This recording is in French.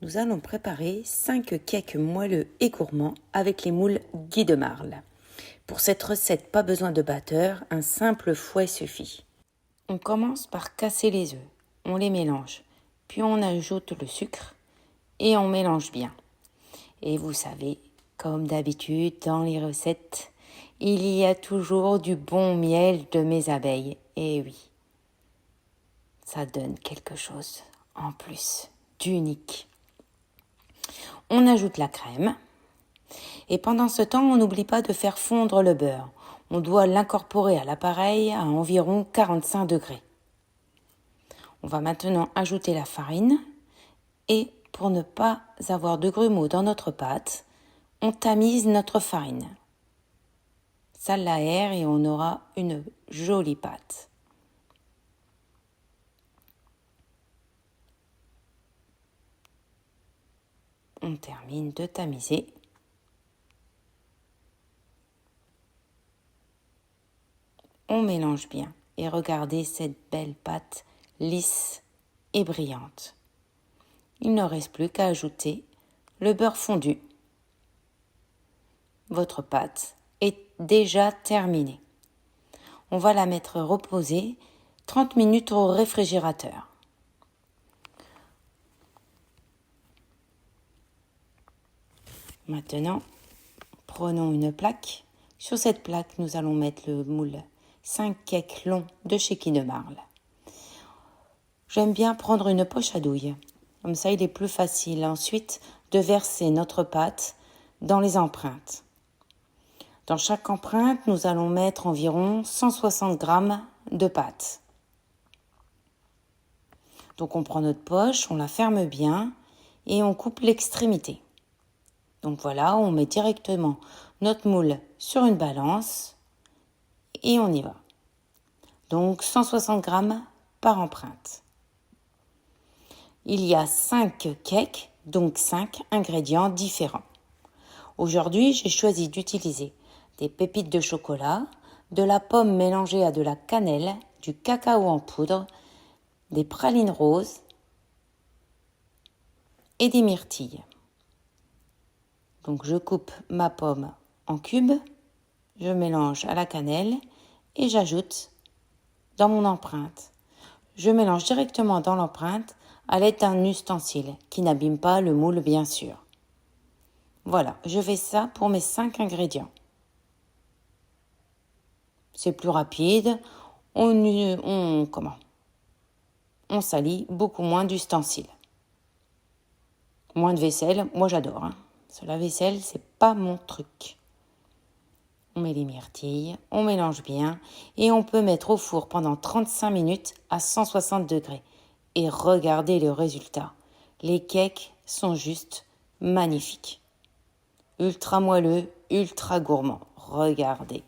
nous allons préparer 5 cakes moelleux et gourmands avec les moules Guy de Marle. Pour cette recette, pas besoin de batteur, un simple fouet suffit. On commence par casser les œufs, on les mélange, puis on ajoute le sucre et on mélange bien. Et vous savez, comme d'habitude dans les recettes, il y a toujours du bon miel de mes abeilles. Et oui, ça donne quelque chose en plus d'unique. On ajoute la crème et pendant ce temps, on n'oublie pas de faire fondre le beurre. On doit l'incorporer à l'appareil à environ 45 degrés. On va maintenant ajouter la farine et pour ne pas avoir de grumeaux dans notre pâte, on tamise notre farine. Ça l'aère et on aura une jolie pâte. On termine de tamiser. On mélange bien et regardez cette belle pâte lisse et brillante. Il ne reste plus qu'à ajouter le beurre fondu. Votre pâte est déjà terminée. On va la mettre reposer 30 minutes au réfrigérateur. Maintenant, prenons une plaque. Sur cette plaque, nous allons mettre le moule 5 cakes longs de chez Guy de Marle. J'aime bien prendre une poche à douille. Comme ça, il est plus facile ensuite de verser notre pâte dans les empreintes. Dans chaque empreinte, nous allons mettre environ 160 g de pâte. Donc on prend notre poche, on la ferme bien et on coupe l'extrémité. Donc voilà, on met directement notre moule sur une balance et on y va. Donc 160 g par empreinte. Il y a 5 cakes, donc 5 ingrédients différents. Aujourd'hui, j'ai choisi d'utiliser des pépites de chocolat, de la pomme mélangée à de la cannelle, du cacao en poudre, des pralines roses et des myrtilles. Donc je coupe ma pomme en cubes, je mélange à la cannelle et j'ajoute dans mon empreinte. Je mélange directement dans l'empreinte à l'aide d'un ustensile qui n'abîme pas le moule bien sûr. Voilà, je fais ça pour mes 5 ingrédients. C'est plus rapide, on salit beaucoup moins d'ustensiles. Moins de vaisselle, moi j'adore. La vaisselle, c'est pas mon truc. On met les myrtilles, on mélange bien et on peut mettre au four pendant 35 minutes à 160 degrés. Et regardez le résultat. Les cakes sont juste magnifiques. Ultra moelleux, ultra gourmand. Regardez.